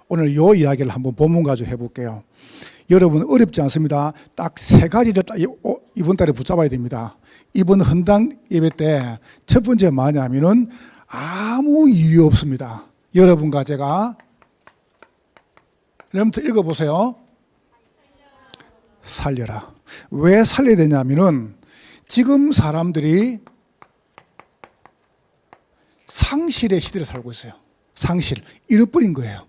오늘 요 이야기를 한번 본문 가지고 해볼게요. 여러분 어렵지 않습니다. 딱 3가지를 딱 이번 달에 붙잡아야 됩니다. 이번 헌당 예배 때 첫 번째 뭐냐면은 아무 이유 없습니다. 여러분과 제가 여러분부터 읽어보세요. 살려라. 왜 살려야 되냐면은 지금 사람들이 상실의 시대를 살고 있어요. 상실, 잃어버린 거예요.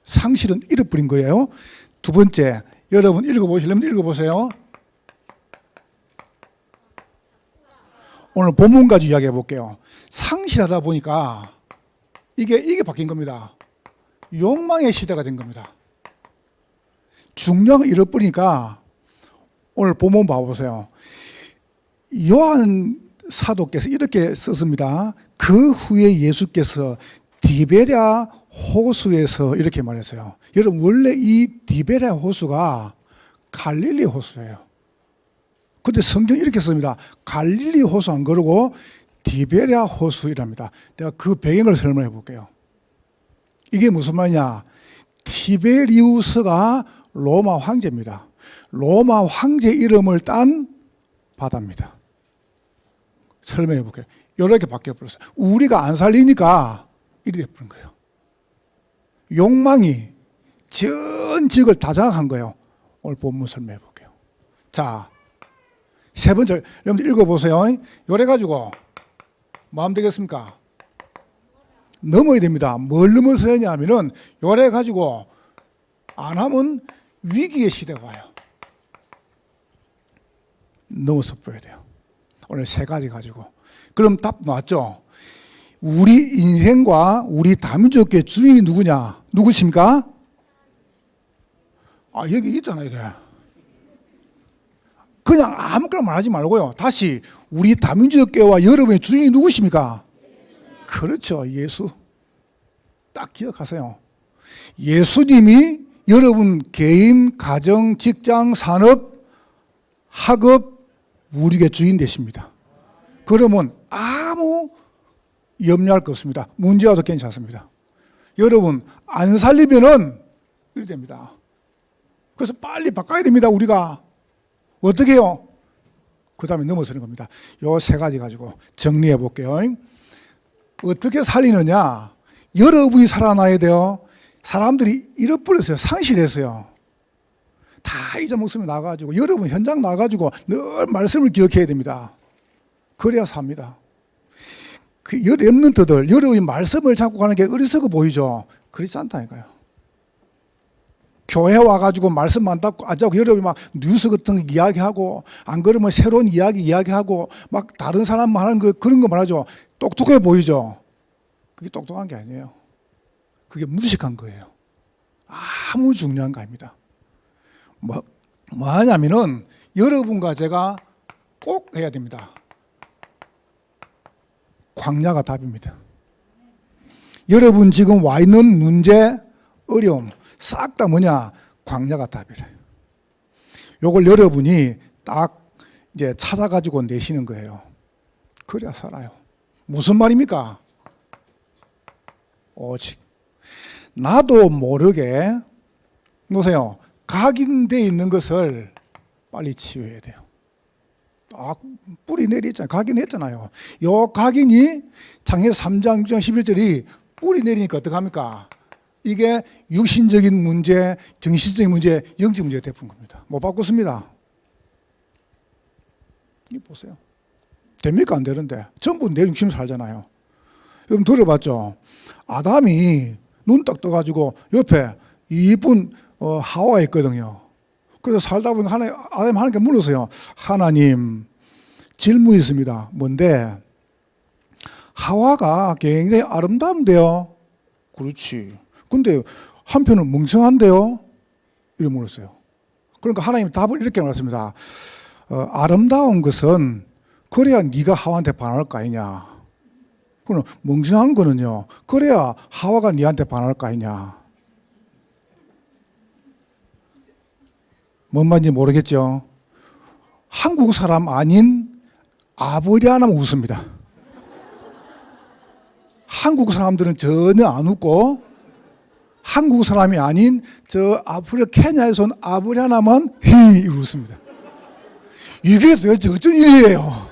상실은 잃어버린 거예요. 두 번째, 여러분 읽어보세요. 오늘 본문 가지고 이야기해 볼게요. 상실하다 보니까 이게 바뀐 겁니다. 욕망의 시대가 된 겁니다. 중요한 걸 잃어버리니까 오늘 본문 봐보세요. 요한 사도께서 이렇게 썼습니다. 그 후에 예수께서 디베랴 호수에서 이렇게 말했어요. 여러분 원래 이 디베랴 호수가 갈릴리 호수예요. 근데 성경 이렇게 씁니다. 갈릴리 호수 안 그러고 디베랴 호수이랍니다. 내가 그 배경을 설명해 볼게요. 이게 무슨 말이냐? 티베리우스가 로마 황제입니다. 로마 황제 이름을 딴 바다입니다. 설명해 볼게요. 이렇게 바뀌어 버렸어요. 우리가 안 살리니까 이렇게 돼버린 거예요. 욕망이 전 지역을 다 장악한 거예요. 오늘 본문 설명해 볼게요. 자, 세 번째, 여러분들 읽어보세요. 요래 가지고 마음 되겠습니까? 넘어야 됩니다. 뭘 넘어서 하냐면은 요래 가지고 안 하면 위기의 시대가 와요. 넘어서 보여야 돼요. 오늘 3가지 가지고. 그럼 답 나왔죠? 우리 인생과 우리 다민족의 주인이 누구냐? 누구십니까? 여기 있잖아요, 이게. 그냥 아무거나 말하지 말고요. 다시 우리 다민족교회와 여러분의 주인이 누구십니까? 그렇죠, 예수. 딱 기억하세요. 예수님이 여러분 개인, 가정, 직장, 산업, 학업, 우리의 주인 되십니다. 그러면 아무 염려할 거 없습니다. 문제 와도 괜찮습니다. 여러분 안 살리면은 이렇게 됩니다. 그래서 빨리 바꿔야 됩니다. 우리가 어떻게 해요? 그 다음에 넘어서는 겁니다. 요 3가지 가지고 정리해 볼게요. 어떻게 살리느냐? 여러분이 살아나야 돼요. 사람들이 잃어버렸어요. 상실했어요. 다 잊어먹으면 나가지고 여러분 현장 나가지고 늘 말씀을 기억해야 됩니다. 그래야 삽니다. 그 렘넌트들 여러분이 말씀을 잡고 가는 게 어리석어 보이죠? 그렇지 않다니까요. 교회 와가지고 말씀만 안 잡고 여러분이 막 뉴스 같은 거 이야기하고 안 그러면 새로운 이야기하고 막 다른 사람만 하는 거 그런 거 말하죠. 똑똑해 보이죠? 그게 똑똑한 게 아니에요. 그게 무식한 거예요. 아무 중요한 거 아닙니다. 뭐 하냐면은 여러분과 제가 꼭 해야 됩니다. 광야가 답입니다. 여러분 지금 와 있는 문제, 어려움 싹 다 뭐냐? 광야가 답이래요. 요걸 여러분이 딱 이제 찾아가지고 내시는 거예요. 그래야 살아요. 무슨 말입니까? 오직 나도 모르게 보세요. 각인되어 있는 것을 빨리 치워야 돼요. 딱 뿌리 내리잖아요. 각인했잖아요. 요 각인이 창세기 3장 6장 11절이 뿌리 내리니까 어떡합니까? 이게 육신적인 문제, 정신적인 문제, 영적 문제가 되는 겁니다. 못 바꿨습니다. 이 보세요. 됩니까? 안 되는데. 전부 내 중심 살잖아요. 여러분 들어봤죠? 아담이 눈 딱 떠가지고 옆에 이쁜 하와가 있거든요. 그래서 살다 보니까 아담이 하나님께 물었어요. 하나님, 질문이 있습니다. 뭔데? 하와가 굉장히 아름다운데요. 그렇지. 근데 한편은 멍청한데요. 이렇게 물었어요. 그러니까 하나님 답을 이렇게 말했습니다. 아름다운 것은 그래야 네가 하와한테 반할 거 아니냐. 그럼 멍청한 거는요. 그래야 하와가 네한테 반할 거 아니냐. 뭔 말인지 모르겠죠. 한국 사람 아닌 아버리 하나면 웃습니다. 한국 사람들은 전혀 안 웃고 한국 사람이 아닌 저 아프리카 케냐에서 온 아브리아나만 히 웃습니다. 이게 도대체 어쩐 일이에요?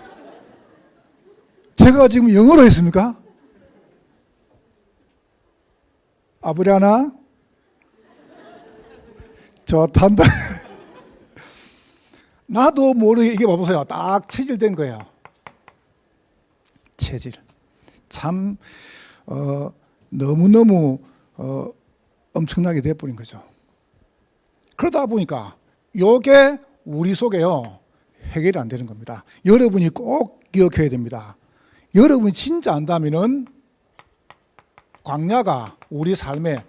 제가 지금 영어로 했습니까? 아브리아나 좋단다. 나도 모르게 이게 봐보세요. 딱 체질된 거예요. 체질. 참 너무너무 엄청나게 돼버린 거죠. 그러다 보니까 이게 우리 속에요 해결이 안 되는 겁니다. 여러분이 꼭 기억해야 됩니다. 여러분이 진짜 안다면은 광야가 우리 삶의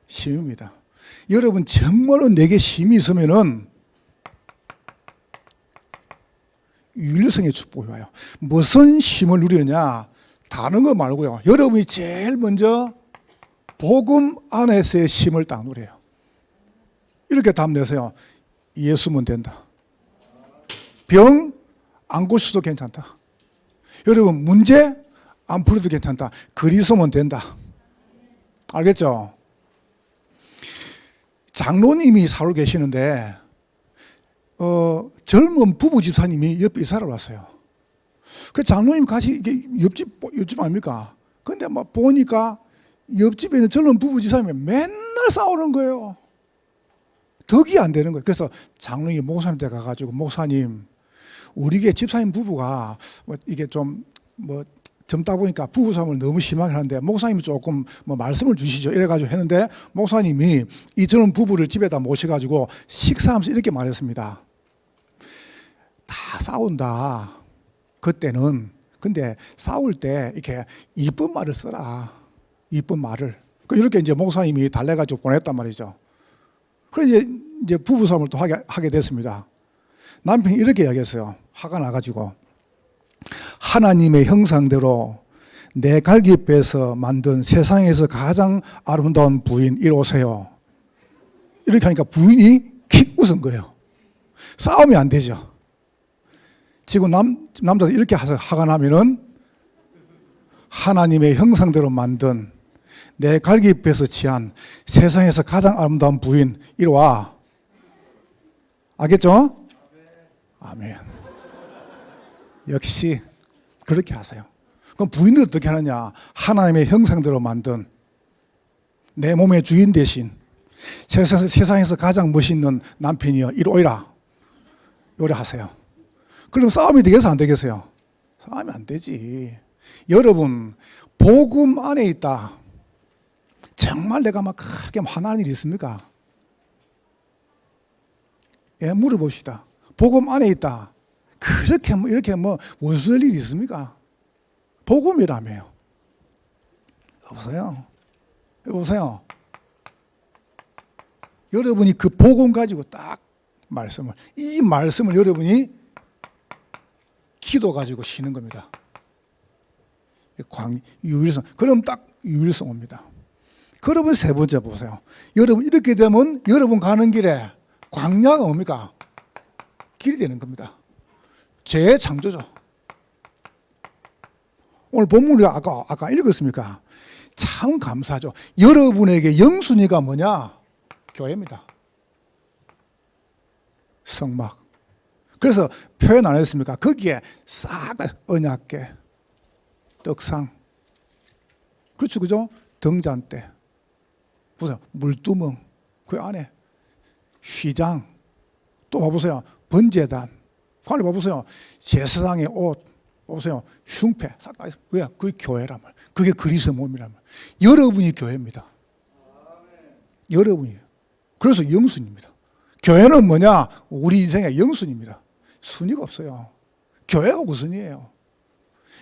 힘입니다. 여러분 정말로 내게 힘이 있으면은 유일성의 축복이 와요. 무슨 힘을 누리느냐? 다른 거 말고요. 여러분이 제일 먼저 복음 안에서의 힘을 딱 누려요. 이렇게 답 내세요. 예수면 된다. 병 안 고쳐도 괜찮다. 여러분 문제 안 풀어도 괜찮다. 그리스도면 된다. 알겠죠? 장로님이 살고 계시는데 젊은 부부 집사님이 옆에 이사를 왔어요. 그 장로님 같이 이게 옆집 아닙니까? 근데 막 보니까 옆집에 있는 젊은 부부 집사님이 맨날 싸우는 거예요. 덕이 안 되는 거예요. 그래서 장로님이 목사님한테 가가지고 목사님, 우리 게 집사님 부부가 뭐 이게 좀 뭐 젊다 보니까 부부싸움을 너무 심하게 하는데 목사님이 조금 뭐 말씀을 주시죠. 이래가지고 했는데 목사님이 이 젊은 부부를 집에다 모셔가지고 식사하면서 이렇게 말했습니다. 다 싸운다. 그때는 근데 싸울 때 이렇게 이쁜 말을 써라. 이쁜 말을. 이렇게 이제 목사님이 달래가지고 보냈단 말이죠. 그래서 이제 부부싸움을 또 하게 됐습니다. 남편이 이렇게 이야기했어요. 화가 나가지고 하나님의 형상대로 내 갈기뼈에서 만든 세상에서 가장 아름다운 부인 이리 오세요. 이렇게 하니까 부인이 킥 웃은 거예요. 싸우면 안 되죠. 지금 남자들 이렇게 화가 나면은 하나님의 형상대로 만든 내 갈기뼈에서 취한 세상에서 가장 아름다운 부인 이리 와. 알겠죠? 아멘. 역시 그렇게 하세요. 그럼 부인은 어떻게 하느냐? 하나님의 형상대로 만든 내 몸의 주인 대신 세상에서 가장 멋있는 남편이여 이리 오이라. 요래 하세요. 그럼 싸움이 되겠어요? 안 되겠어요? 싸움이 안 되지. 여러분 복음 안에 있다. 정말 내가 막 크게 화나는 일이 있습니까? 예, 물어봅시다. 복음 안에 있다. 그렇게 이렇게 무슨 일이 있습니까? 복음이라며요. 여보세요? 여보세요? 여러분이 그 복음 가지고 딱 이 말씀을 여러분이 기도 가지고 쉬는 겁니다. 유일성. 그럼 딱 유일성 옵니다. 그러면 세 번째 보세요. 여러분 이렇게 되면 여러분 가는 길에 광야가 뭡니까? 길이 되는 겁니다. 재창조죠. 오늘 본문을 아까 읽었습니까? 참 감사하죠. 여러분에게 영순위가 뭐냐? 교회입니다. 성막. 그래서 표현 안 했습니까? 거기에 싹 언약궤, 떡상, 그렇죠, 그죠? 등잔대, 보세요, 물두멍, 그 안에 휘장, 또 봐보세요, 번제단, 그 안에 봐보세요, 제사장의 옷, 보세요, 흉패, 싹 다 있어. 왜? 그게 교회란 말. 그게 그리스도의 몸이란 말. 여러분이 교회입니다. 여러분이에요. 그래서 영순입니다. 교회는 뭐냐? 우리 인생의 영순입니다. 순위가 없어요. 교회가 우선이에요.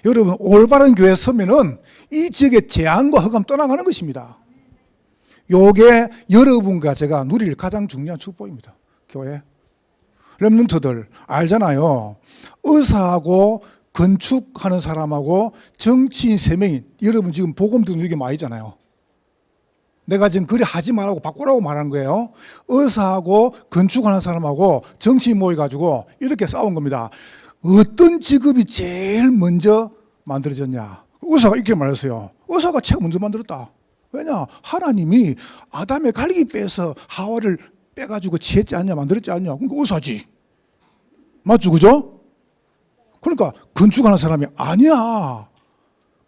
여러분 올바른 교회에 서면은 이 지역의 재앙과 흑암 떠나가는 것입니다. 요게 여러분과 제가 누릴 가장 중요한 축복입니다. 교회. 렘넌트들 알잖아요. 의사하고 건축하는 사람하고 정치인 3명이 여러분 지금 복음 듣는 게 많이잖아요. 내가 지금 그리 하지 말라고 바꾸라고 말하는 거예요. 의사하고 건축하는 사람하고 정치인 모여가지고 이렇게 싸운 겁니다. 어떤 직업이 제일 먼저 만들어졌냐? 의사가 이렇게 말했어요. 의사가 책 먼저 만들었다. 왜냐? 하나님이 아담의 갈기 빼서 하와를 빼가지고 지었지 않냐, 만들었지 않냐. 그러니까 의사지. 맞죠, 그죠? 그러니까 건축하는 사람이 아니야.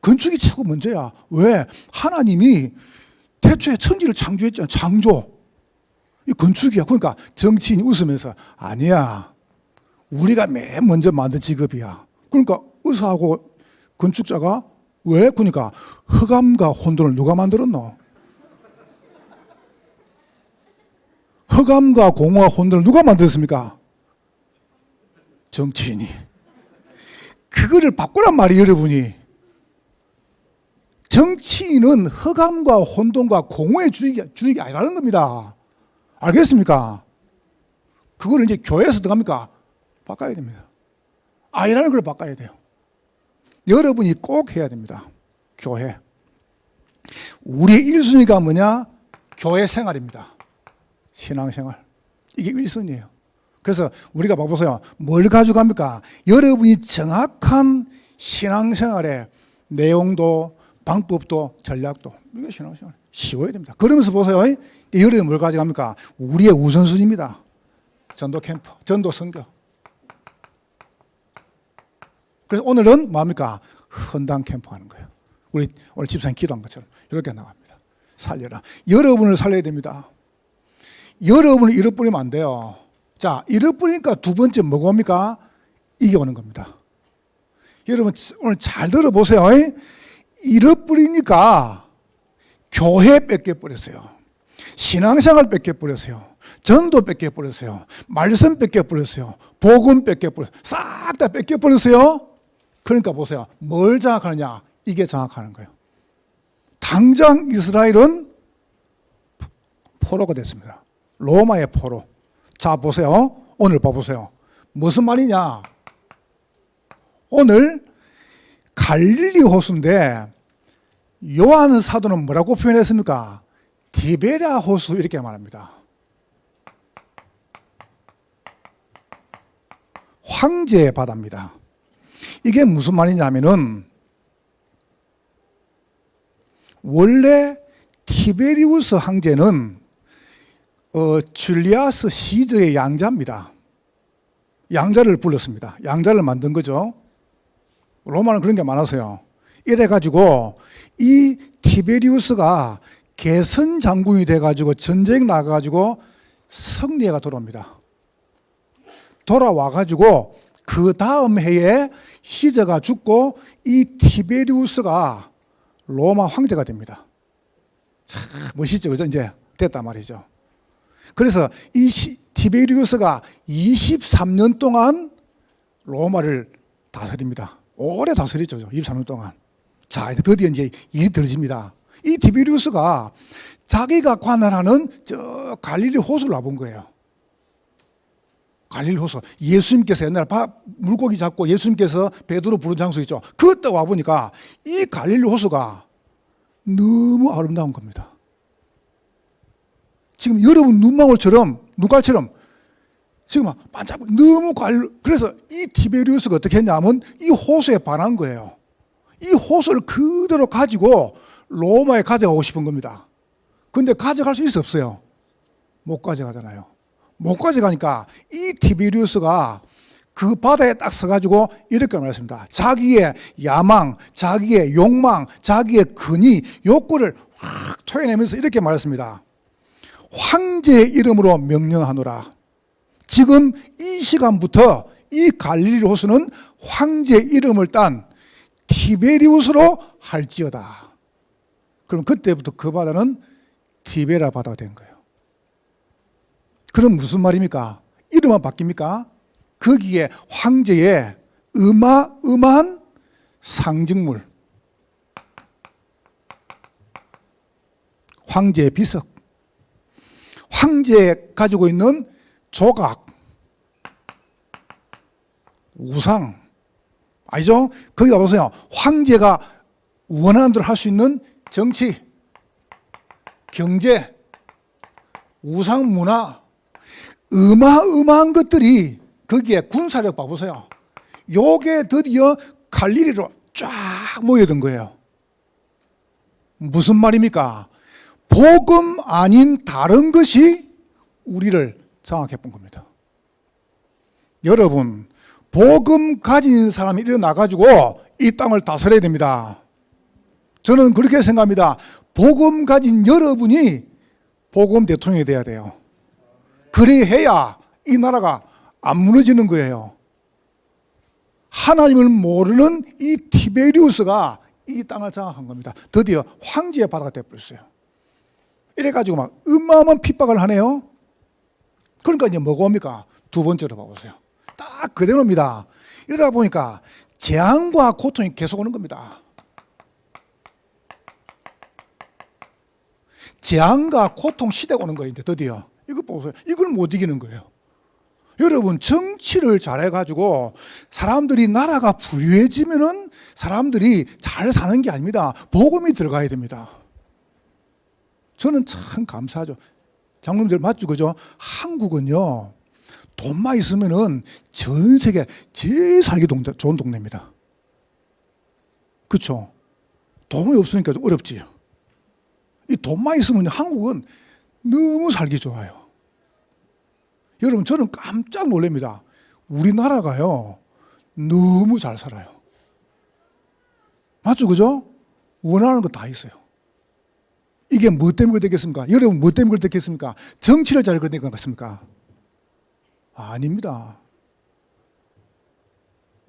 건축이 최고 먼저야. 왜? 하나님이 태초에 천지를 창조했잖아. 창조. 이 건축이야. 그러니까 정치인이 웃으면서 아니야. 우리가 맨 먼저 만든 직업이야. 그러니까 의사하고 건축자가 왜? 그러니까 흑암과 혼돈을 누가 만들었노? 흑암과 공허와 혼돈을 누가 만들었습니까? 정치인이. 그거를 바꾸란 말이에요, 여러분이. 정치인은 흑암과 혼돈과 공허의 주역이 아니라는 겁니다. 알겠습니까? 그거를 이제 교회에서 어떡합니까? 바꿔야 됩니다. 아니라는 걸 바꿔야 돼요. 여러분이 꼭 해야 됩니다. 교회. 우리의 1순위가 뭐냐? 교회 생활입니다. 신앙생활. 이게 1순위예요. 그래서 우리가 봐보세요. 뭘 가져갑니까? 여러분이 정확한 신앙생활의 내용도 방법도 전략도 이게 신앙생활 쉬워야 됩니다. 그러면서 보세요. 여러분이 뭘 가져갑니까? 우리의 우선순위입니다. 전도 캠프, 전도 선교. 그래서 오늘은 뭐합니까? 헌당 캠프 하는 거예요. 우리 오늘 집사님 기도한 것처럼 이렇게 나갑니다. 살려라. 여러분을 살려야 됩니다. 여러분을 잃어버리면 안 돼요. 자, 잃어버리니까 두 번째 뭐겁니까? 이겨오는 겁니다. 여러분 오늘 잘 들어보세요. 잃어버리니까 교회 뺏겨버렸어요. 신앙생활 뺏겨버렸어요. 전도 뺏겨버렸어요. 말씀 뺏겨버렸어요. 복음 뺏겨버렸어요. 싹 다 뺏겨버렸어요. 그러니까 보세요. 뭘 장악하느냐? 이게 장악하는 거예요. 당장 이스라엘은 포로가 됐습니다. 로마의 포로. 자, 보세요. 오늘 봐보세요. 무슨 말이냐? 오늘 갈릴리 호수인데 요한 사도는 뭐라고 표현했습니까? 디베랴 호수 이렇게 말합니다. 황제의 바다입니다. 이게 무슨 말이냐면은 원래 티베리우스 황제는 줄리아스 시저의 양자입니다. 양자를 불렀습니다. 양자를 만든 거죠. 로마는 그런 게 많아서요. 이래가지고 이 티베리우스가 개선 장군이 돼가지고 전쟁 나가가지고 승리해가 돌아옵니다. 돌아와가지고 그 다음 해에 시저가 죽고 이 티베리우스가 로마 황제가 됩니다. 참 멋있죠, 그죠? 이제 됐단 말이죠. 그래서 이 티베리우스가 23년 동안 로마를 다스립니다. 오래 다스렸죠, 23년 동안. 자, 드디어 이제 일이 들어집니다. 이 티베리우스가 자기가 관할하는 저 갈릴리 호수를 와본 거예요. 갈릴리 호수. 예수님께서 옛날에 물고기 잡고 예수님께서 베드로 부른 장소 있죠. 그때 와보니까 이 갈릴리 호수가 너무 아름다운 겁니다. 지금 여러분 눈망울처럼, 눈깔처럼 지금 반짝 너무 그래서 이 티베리우스가 어떻게 했냐면 이 호수에 반한 거예요. 이 호수를 그대로 가지고 로마에 가져가고 싶은 겁니다. 근데 가져갈 수 있어 없어요? 못 가져가잖아요. 못 가져가니까 이 티베리우스가 그 바다에 딱 서가지고 이렇게 말했습니다. 자기의 야망, 자기의 욕망, 자기의 근위, 욕구를 확 토해내면서 이렇게 말했습니다. 황제의 이름으로 명령하노라. 지금 이 시간부터 이 갈릴리 호수는 황제의 이름을 딴 티베리우스로 할지어다. 그럼 그때부터 그 바다는 티베라 바다가 된 거예요. 그럼 무슨 말입니까? 이름만 바뀝니까? 거기에 황제의 어마어마한 상징물, 황제의 비석, 황제 가지고 있는 조각, 우상, 아니죠? 거기 가보세요. 황제가 원하는 대로 할 수 있는 정치, 경제, 우상 문화, 어마어마한 것들이 거기에 군사력 봐보세요. 요게 드디어 갈릴리로 쫙 모여든 거예요. 무슨 말입니까? 복음 아닌 다른 것이 우리를 장악해 본 겁니다. 여러분, 복음 가진 사람이 일어나가지고 이 땅을 다스려야 됩니다. 저는 그렇게 생각합니다. 복음 가진 여러분이 복음 대통령이 돼야 돼요. 그래야 이 나라가 안 무너지는 거예요. 하나님을 모르는 이 티베리우스가 이 땅을 장악한 겁니다. 드디어 황제의 바다가 되어버렸어요. 이래가지고 막 어마어마한 핍박을 하네요. 그러니까 이제 뭐가 옵니까? 두 번째로 봐보세요. 딱 그대로입니다. 이러다 보니까 재앙과 고통이 계속 오는 겁니다. 재앙과 고통 시대가 오는 거예요. 드디어 이거 보세요. 이걸 못 이기는 거예요. 여러분, 정치를 잘해가지고 사람들이, 나라가 부유해지면은 사람들이 잘 사는 게 아닙니다. 복음이 들어가야 됩니다. 저는 참 감사하죠. 장로님들 맞죠? 그죠? 한국은요, 돈만 있으면은 전 세계 제일 살기 좋은 동네입니다. 그렇죠? 돈이 없으니까 좀 어렵지요. 이 돈만 있으면 한국은 너무 살기 좋아요. 여러분, 저는 깜짝 놀랍니다. 우리나라가요, 너무 잘 살아요. 맞죠? 그죠? 원하는 거 다 있어요. 이게 뭐 때문에 되겠습니까? 여러분, 뭐 때문에 되겠습니까? 정치를 잘 그런 것 같습니까? 아닙니다.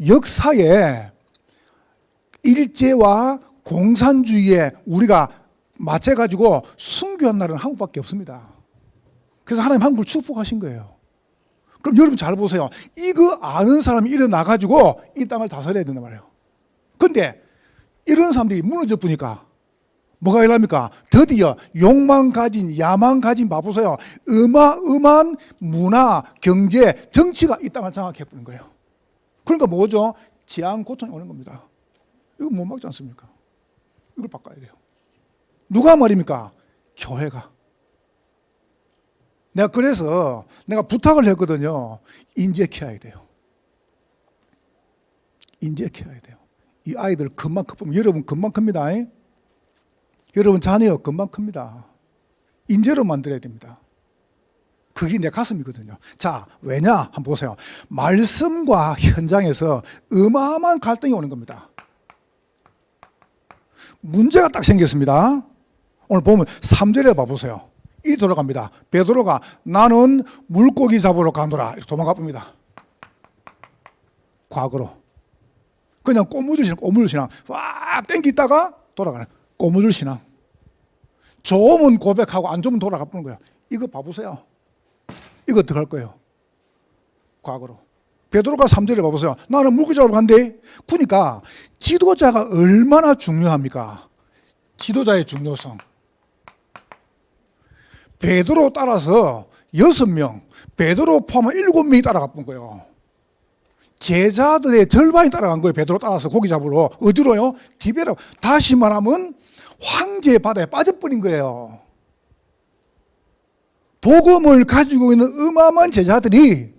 역사에 일제와 공산주의에 우리가 맞춰가지고 순교한 나라는 한국밖에 없습니다. 그래서 하나님 한국을 축복하신 거예요. 그럼 여러분 잘 보세요. 이거 아는 사람이 일어나가지고 이 땅을 다스려야 된단 말이에요. 그런데 이런 사람들이 무너져 보니까 뭐가 일어납니까? 드디어 욕망 가진, 야망 가진, 봐보세요. 어마어마한 문화, 경제, 정치가 이 땅을 장악해버린 거예요. 그러니까 뭐죠? 재앙, 고통이 오는 겁니다. 이거 못 막지 않습니까? 이걸 바꿔야 돼요. 누가 말입니까? 교회가. 내가 그래서 내가 부탁을 했거든요. 인재케어야 돼요. 인재케어야 돼요. 이 아이들 금방 크면, 여러분 금방 큽니다. 여러분 자녀 금방 큽니다. 인재로 만들어야 됩니다. 그게 내 가슴이거든요. 자, 왜냐? 한번 보세요. 말씀과 현장에서 어마어마한 갈등이 오는 겁니다. 문제가 딱 생겼습니다. 오늘 보면 3절에 봐보세요. 이 돌아갑니다. 베드로가 나는 물고기 잡으러 가노라 도망가 봅니다. 과거로 그냥 꼬무줄 신앙 와 땡기다가 돌아가는 꼬무줄 신앙. 좋으면 고백하고 안 좋으면 돌아가 보는 거예요. 이거 봐보세요. 이거 어떻게 할 거예요? 과거로. 베드로가 3절에 봐보세요. 나는 물고기 잡으러 간대. 그러니까 지도자가 얼마나 중요합니까? 지도자의 중요성. 베드로 따라서 6명, 베드로 포함한 7명이 따라가 본 거예요. 제자들의 절반이 따라간 거예요. 베드로 따라서 고기 잡으러. 어디로요? 디베라. 다시 말하면 황제의 바다에 빠져버린 거예요. 복음을 가지고 있는 어마어마한 제자들이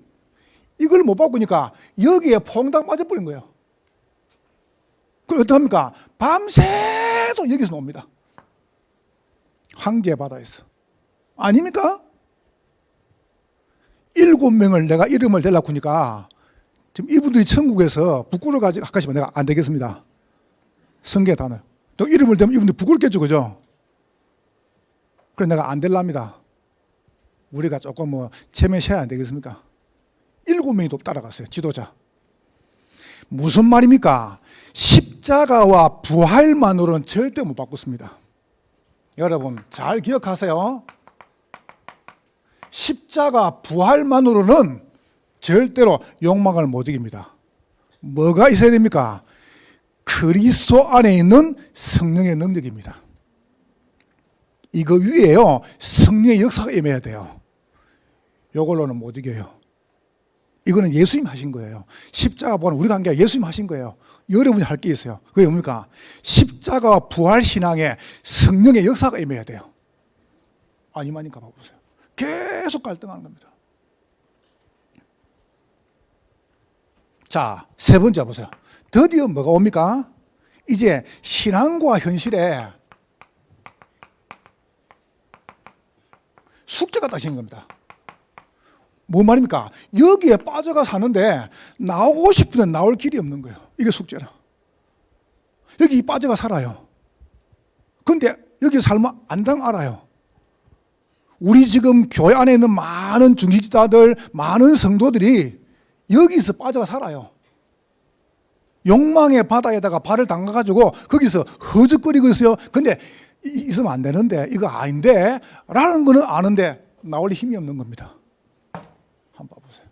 이걸 못 바꾸니까 여기에 퐁당 빠져버린 거예요. 그럼 어떻게 합니까? 밤새도 여기서 놉니다. 황제의 바다에서. 아닙니까? 7명을 내가 이름을 대려고 하니까 지금 이분들이 천국에서 부끄러워가지고 가까이면 내가 안 되겠습니다. 성계 단어. 또 이름을 대면 이분들이 부끄럽겠죠, 그죠? 그래서 내가 안 될랍니다. 우리가 조금 뭐 체면셔야 안 되겠습니까? 7명이 또 따라갔어요, 지도자. 무슨 말입니까? 십자가와 부활만으로는 절대 못 바꿨습니다. 여러분 잘 기억하세요. 십자가 부활만으로는 절대로 욕망을 못 이깁니다. 뭐가 있어야 됩니까? 그리스도 안에 있는 성령의 능력입니다. 이거 위에요, 성령의 역사가 임해야 돼요. 이걸로는 못 이겨요. 이거는 예수님 하신 거예요. 십자가 부활은 우리가 한 게 아니라 예수님 하신 거예요. 여러분이 할 게 있어요. 그게 뭡니까? 십자가와 부활 신앙에 성령의 역사가 임해야 돼요. 아니마니까 봐보세요. 계속 갈등하는 겁니다. 자, 세 번째 보세요. 드디어 뭐가 옵니까? 이제 신앙과 현실에 숙제가 딱 생긴 겁니다. 뭔 말입니까? 여기에 빠져가 사는데 나오고 싶은데 나올 길이 없는 거예요. 이게 숙제라. 여기 빠져가 살아요. 근데 여기 살면 안 당 알아요. 우리 지금 교회 안에 있는 많은 중직자들, 많은 성도들이 여기서 빠져가 살아요. 욕망의 바다에다가 발을 담가가지고 거기서 허죽거리고 있어요. 근데 있으면 안 되는데, 이거 아닌데 라는 거는 아는데 나올 힘이 없는 겁니다. 한번 봐보세요.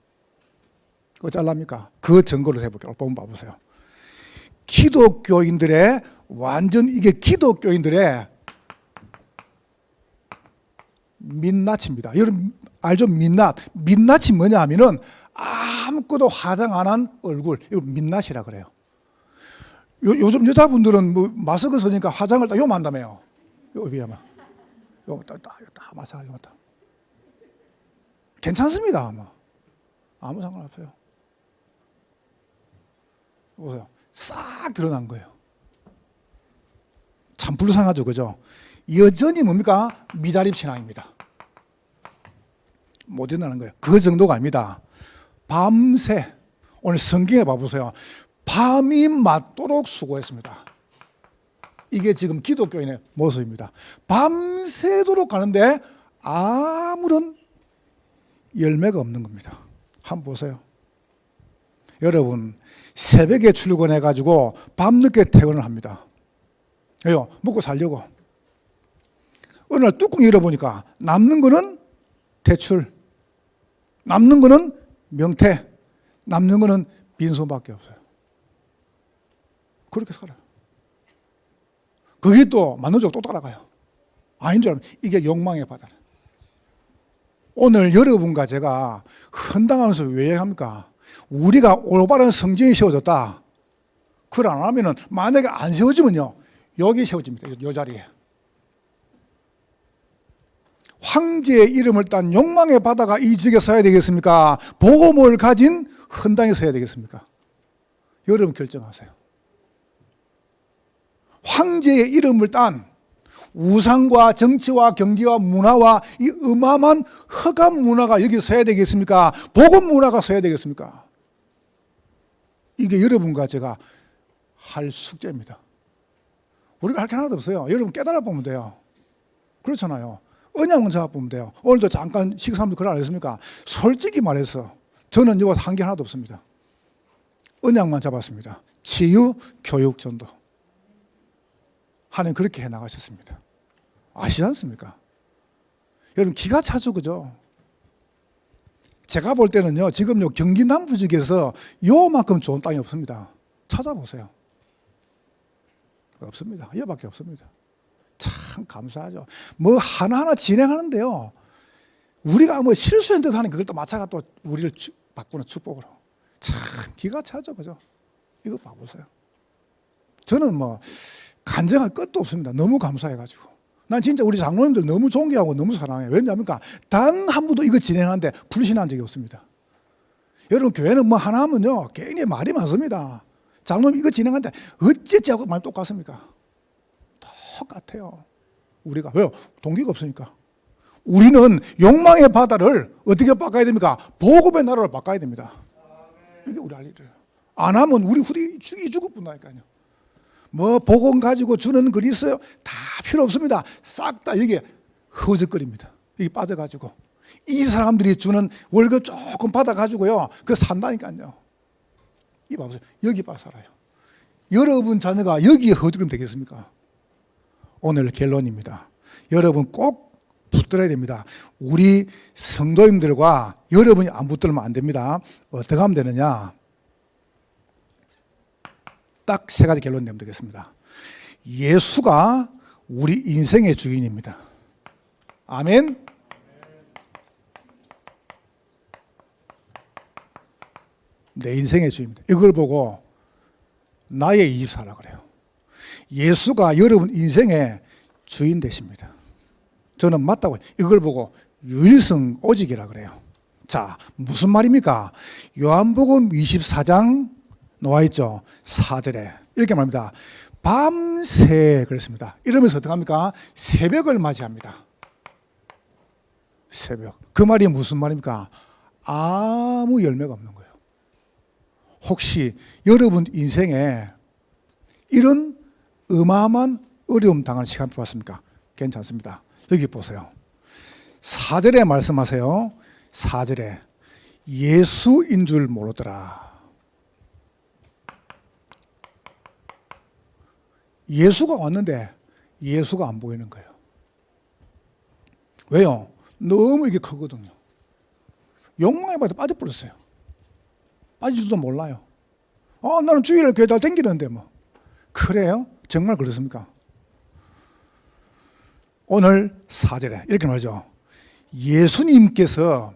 그거 잘납니까? 그 증거를 해볼게요. 한번 봐보세요. 기독교인들의 완전 이게 기독교인들의 민낯입니다. 여러분 알죠? 민낯. 민낯이 뭐냐 하면은 아무것도 화장 안 한 얼굴. 이거 민낯이라 그래요. 요즘 여자분들은 뭐 마스크 쓰니까 화장을 다 요만다며요. 요 위에 막. 요 다 마사지 다. 괜찮습니다. 아무 상관없어요. 보세요. 싹 드러난 거예요. 참 불쌍하죠, 그죠? 여전히 뭡니까? 미자립 신앙입니다. 못 일어나는 거예요. 그 정도가 아닙니다. 밤새, 오늘 성경에 봐보세요. 밤이 맞도록 수고했습니다. 이게 지금 기독교인의 모습입니다. 밤새도록 가는데 아무런 열매가 없는 겁니다. 한번 보세요. 여러분, 새벽에 출근해가지고 밤늦게 퇴근을 합니다. 왜요? 먹고 살려고. 어느 날 뚜껑 열어보니까 남는 거는 대출, 남는 거는 명태, 남는 거는 빈손밖에 없어요. 그렇게 살아요. 그게 또 맞는 쪽 또 따라가요. 아닌 줄 알면 이게 욕망의 바다라. 오늘 여러분과 제가 헌당하면서 왜 합니까? 우리가 올바른 성경이 세워졌다. 그걸 안 하면은 만약에 안 세워지면요, 여기 세워집니다. 이 자리에. 황제의 이름을 딴 욕망의 바다가 이 지역에 서야 되겠습니까? 복음을 가진 헌당에 서야 되겠습니까? 여러분 결정하세요. 황제의 이름을 딴 우상과 정치와 경제와 문화와 이 어마어마한 흑암 문화가 여기 서야 되겠습니까? 복음 문화가 서야 되겠습니까? 이게 여러분과 제가 할 숙제입니다. 우리가 할 게 하나도 없어요. 여러분 깨달아 보면 돼요. 그렇잖아요. 언약만 잡아보면 돼요. 오늘도 잠깐 식사하면서 그걸 안 했습니까? 솔직히 말해서 저는 이거 한 게 하나도 없습니다. 언약만 잡았습니다. 치유, 교육, 전도. 하나님 그렇게 해나가셨습니다. 아시지 않습니까? 여러분 기가 차죠, 그죠? 제가 볼 때는요, 지금 경기 남부 지역에서 요만큼 좋은 땅이 없습니다. 찾아보세요. 없습니다. 이거밖에 없습니다. 참 감사하죠. 뭐 하나하나 진행하는데요, 우리가 뭐 실수했는데도 하는 그걸 또 마차가 또 우리를 바꾸는 축복으로. 참 기가 차죠, 그죠? 이거 봐보세요. 저는 뭐 간증할 끝도 없습니다. 너무 감사해가지고. 난 진짜 우리 장로님들 너무 존경하고 너무 사랑해요. 왜냐하면 단 한 번도 이거 진행하는데 불신한 적이 없습니다. 여러분 교회는 뭐 하나 하면요 굉장히 말이 많습니다. 장로님 이거 진행하는데 어찌 하고 말 똑같습니까? 똑같아요. 우리가 왜요? 동기가 없으니까. 우리는 욕망의 바다를 어떻게 바꿔야 됩니까? 복음의 나라로 바꿔야 됩니다. 이게 우리 할 일이에요. 안 하면 우리 후리 죽을 뿐다니까요. 뭐 복음 가지고 주는 글이 있어요? 다 필요 없습니다. 싹 다 여기에 허적거립니다. 여기 빠져가지고 이 사람들이 주는 월급 조금 받아가지고요 그거 산다니까요. 이 봐보세요. 여기 빠 살아요. 여러분 자녀가 여기에 허적거리면 되겠습니까? 오늘 결론입니다. 여러분 꼭 붙들어야 됩니다. 우리 성도님들과 여러분이 안 붙들면 안 됩니다. 어떻게 하면 되느냐? 딱 세 가지 결론 내면 되겠습니다. 예수가 우리 인생의 주인입니다. 아멘. 내 인생의 주인입니다. 이걸 보고 나의 이 집 사라 그래요. 예수가 여러분 인생의 주인 되십니다. 저는 맞다고 이걸 보고 유일성 오직이라 그래요. 자, 무슨 말입니까? 요한복음 24장 나와 있죠. 4절에 이렇게 말합니다. 밤새 그랬습니다. 이러면서 어떡합니까? 새벽을 맞이합니다. 새벽. 그 말이 무슨 말입니까? 아무 열매가 없는 거예요. 혹시 여러분 인생에 이런 어마어마한 어려움 당하는 시간 필요하십니까? 괜찮습니다. 여기 보세요. 4절에 말씀하세요. 4절에 예수인 줄 모르더라. 예수가 왔는데 예수가 안 보이는 거예요. 왜요? 너무 이게 크거든요. 욕망에 빠져버렸어요. 빠질지도 몰라요. 나는 주일을 교회 잘 댕기는데 뭐. 그래요? 정말 그렇습니까? 오늘 4절에 이렇게 말하죠. 예수님께서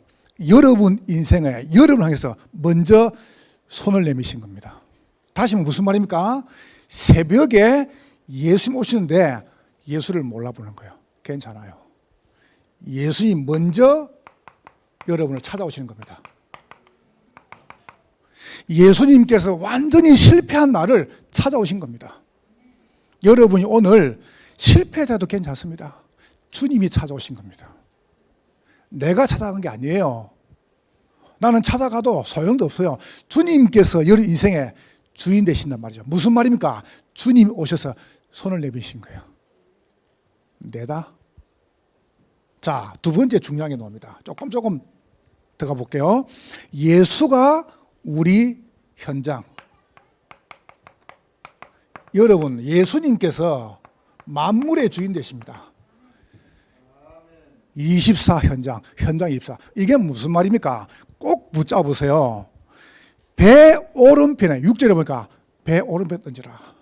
여러분 인생에 여러분 향해서 먼저 손을 내미신 겁니다. 다시 무슨 말입니까? 새벽에 예수님 오시는데 예수를 몰라보는 거예요. 괜찮아요. 예수님 먼저 여러분을 찾아오시는 겁니다. 예수님께서 완전히 실패한 나를 찾아오신 겁니다. 여러분이 오늘 실패자도 괜찮습니다. 주님이 찾아오신 겁니다. 내가 찾아간 게 아니에요. 나는 찾아가도 소용도 없어요. 주님께서 여러분 인생의 주인 되신단 말이죠. 무슨 말입니까? 주님이 오셔서 손을 내미신 거예요. 내다. 자, 두 번째 중요한 게 나옵니다. 조금 들어가 볼게요. 예수가 우리 현장. 여러분, 예수님께서 만물의 주인 되십니다. 24 현장 24. 이게 무슨 말입니까? 꼭 붙잡으세요. 배 오른편에 6절에 보니까 배 오른편 던지라.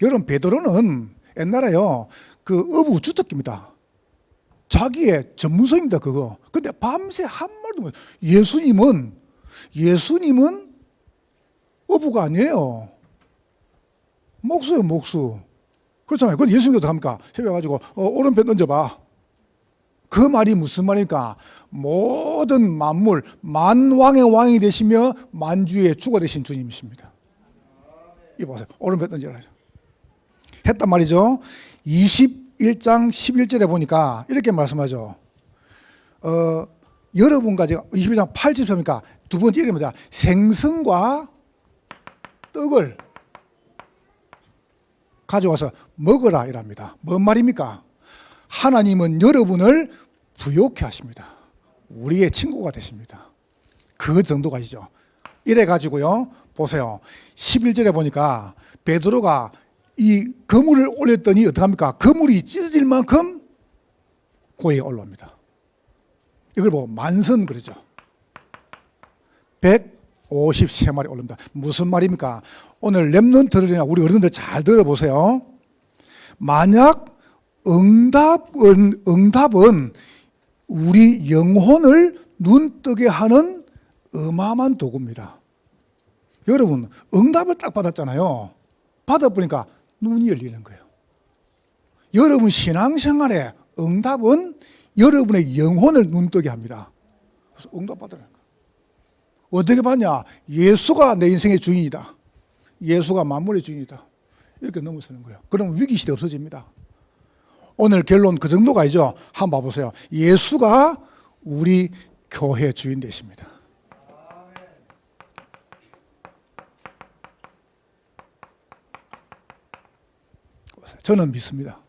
여러분, 베드로는 옛날에요 그 어부 주특기입니다. 자기의 전문성입니다. 그거. 근데 밤새 한 말도 못. 예수님은 어부가 아니에요. 목수예요, 목수. 그렇잖아요. 그건 예수님께서 합니까? 해가지고 오른편 던져봐. 그 말이 무슨 말입니까? 모든 만물, 만왕의 왕이 되시며 만주의 주가 되신 주님이십니다. 이거 보세요. 오른편 던지라. 했단 말이죠. 21장 11절에 보니까 이렇게 말씀하죠. 여러분과 제가 21장 8절이니까 두 번째 이름입니다. 생선과 떡을 가져와서 먹으라 이랍니다. 뭔 말입니까? 하나님은 여러분을 부욕해 하십니다. 우리의 친구가 되십니다. 그 정도가 아시죠? 이래 가지고요. 보세요. 11절에 보니까 베드로가 이 그물을 올렸더니 어떡합니까? 그물이 찢어질 만큼 고기가 올라옵니다. 이걸 보고 만선 그러죠. 153마리 올라옵니다. 무슨 말입니까? 오늘 렘넌트들이나 우리 어른들 잘 들어보세요. 만약 응답은 우리 영혼을 눈뜨게 하는 어마어마한 도구입니다. 여러분, 응답을 딱 받았잖아요. 받아보니까 눈이 열리는 거예요. 여러분 신앙생활에 응답은 여러분의 영혼을 눈뜨게 합니다. 그래서 응답 받으라는 거예요. 어떻게 받냐? 예수가 내 인생의 주인이다. 예수가 만물의 주인이다. 이렇게 넘어서는 거예요. 그럼 위기시대 없어집니다. 오늘 결론 그 정도가 아니죠. 한번 봐보세요. 예수가 우리 교회 주인 되십니다. 저는 믿습니다.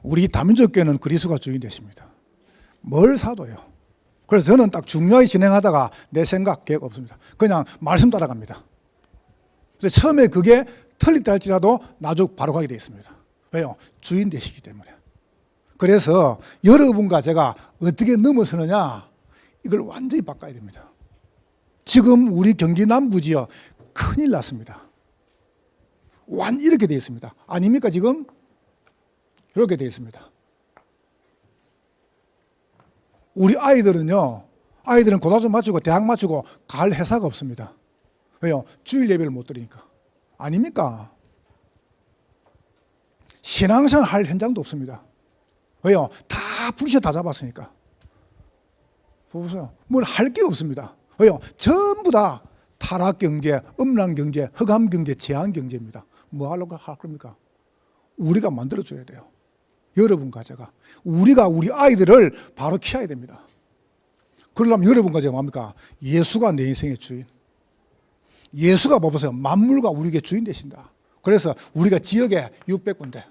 우리 다민족교회는 그리스도가 주인 되십니다. 뭘 사도요. 그래서 저는 딱 중요하게 진행하다가 내 생각, 계획 없습니다. 그냥 말씀 따라갑니다. 그래서 처음에 그게 틀리다 할지라도 나중 바로 가게 되어 있습니다. 왜요? 주인 되시기 때문에. 그래서 여러분과 제가 어떻게 넘어서느냐, 이걸 완전히 바꿔야 됩니다. 지금 우리 경기 남부 지역 큰일 났습니다. 이렇게 되어 있습니다. 아닙니까 지금? 이렇게 되어 있습니다. 우리 아이들은 고등학교 마치고 대학 마치고 갈 회사가 없습니다. 왜요? 주일 예배를 못 드리니까. 아닙니까? 신앙생활 할 현장도 없습니다. 왜요? 다 불시에 다 잡았으니까. 보세요. 뭘 할 게 없습니다. 왜요? 전부 다 타락 경제, 음란 경제, 흑암 경제, 재앙 경제입니다. 뭐 하려고 할 겁니까? 우리가 만들어줘야 돼요. 여러분과 제가. 우리가 우리 아이들을 바로 키워야 됩니다. 그러려면 여러분과 제가 뭡니까? 예수가 내 인생의 주인. 예수가 봐보세요. 만물과 우리에게 주인 되신다. 그래서 우리가 지역에 600군데.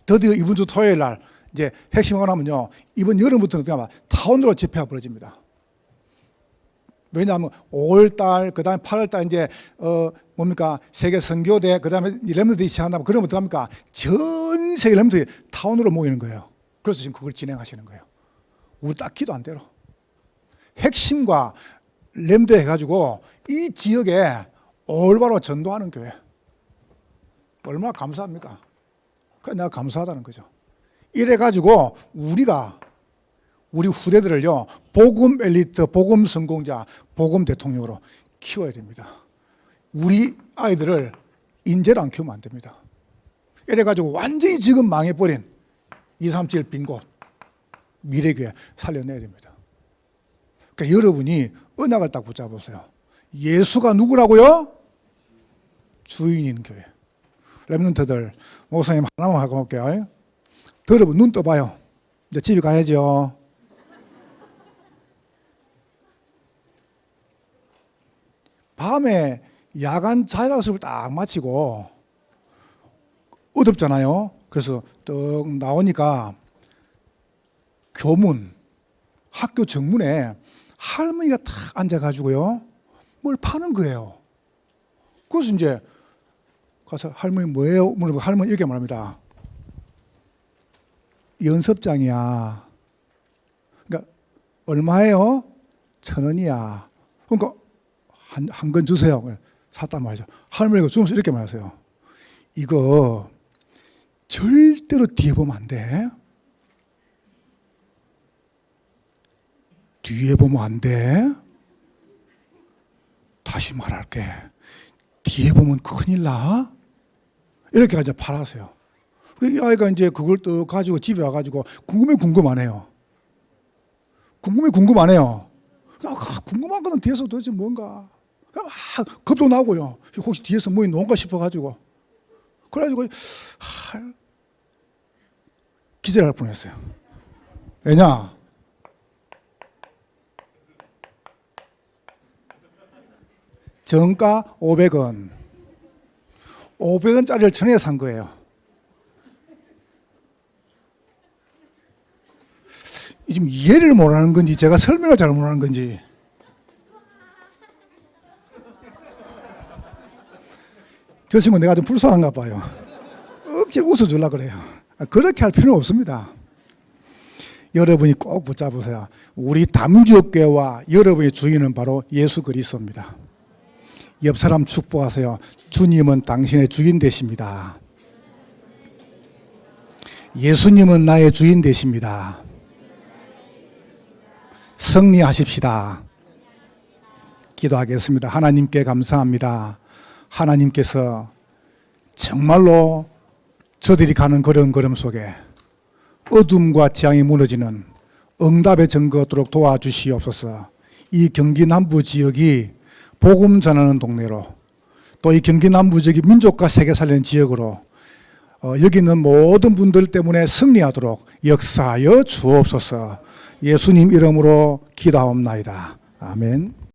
드디어 이번 주 토요일 날 이제 핵심을 하면요. 이번 여름부터는 그냥 타운으로 집회가 벌어집니다. 왜냐하면 5월달, 그 다음에 8월달 이제, 뭡니까? 세계 선교대, 그 다음에 렘넌트들이 시작한다면 그러면 어떡합니까? 전 세계 렘넌트들이 타운으로 모이는 거예요. 그래서 지금 그걸 진행하시는 거예요. 우리 딱 기도 안 대로. 핵심과 렘드 해가지고 이 지역에 올바로 전도하는 교회. 얼마나 감사합니까? 그래, 내가 감사하다는 거죠. 이래가지고 우리가 우리 후대들을요, 복음 엘리트, 복음 성공자, 복음 대통령으로 키워야 됩니다. 우리 아이들을 인재로 안 키우면 안 됩니다. 이래가지고 완전히 지금 망해버린 237 빈곳, 미래교회 살려내야 됩니다. 그러니까 여러분이 언약을 딱 붙잡으세요. 예수가 누구라고요? 주인인 교회. 렘넌트들, 목사님 하나만 하고 올게요. 여러분 눈 떠봐요. 이제 집에 가야죠. 밤에 야간 자율학습을 딱 마치고 어둡잖아요. 그래서 떡 나오니까 교문, 학교 정문에 할머니가 딱 앉아가지고요, 뭘 파는 거예요. 그래서 이제 가서 할머니 뭐예요? 물어보고 할머니 이렇게 말합니다. 연습장이야. 그러니까 얼마예요? 1,000원이야. 그러니까 한 건 주세요. 샀단 말이죠. 할머니가 주면서 이렇게 말하세요. 이거 절대로 뒤에 보면 안 돼. 뒤에 보면 안 돼. 다시 말할게. 뒤에 보면 큰일 나. 이렇게 가지고 팔았어요. 이 아이가 이제 그걸 또 가지고 집에 와가지고 궁금하네요. 궁금하네요. 궁금한 거는 뒤에서 도대체 뭔가. 막 겁도 나고요. 혹시 뒤에서 뭐 놓은가 싶어가지고. 그래가지고 기절할 뻔했어요. 왜냐? 정가 500원. 500원짜리를 1,000원에 산 거예요. 지금 이해를 못하는 건지 제가 설명을 잘 못하는 건지. 저 친구 내가 좀 불쌍한가 봐요. 억지로 웃어주려고 그래요. 그렇게 할 필요는 없습니다. 여러분이 꼭 붙잡으세요. 우리 담주교회와 여러분의 주인은 바로 예수 그리스도입니다. 옆 사람 축복하세요. 주님은 당신의 주인 되십니다. 예수님은 나의 주인 되십니다. 승리하십시다. 기도하겠습니다. 하나님께 감사합니다. 하나님께서 정말로 저들이 가는 걸음 속에 어둠과 재앙이 무너지는 응답의 증거 얻도록 도와주시옵소서. 이 경기 남부 지역이 복음 전하는 동네로, 또 이 경기 남부 지역이 민족과 세계 살리는 지역으로 여기 있는 모든 분들 때문에 승리하도록 역사하여 주옵소서. 예수님 이름으로 기도하옵나이다. 아멘.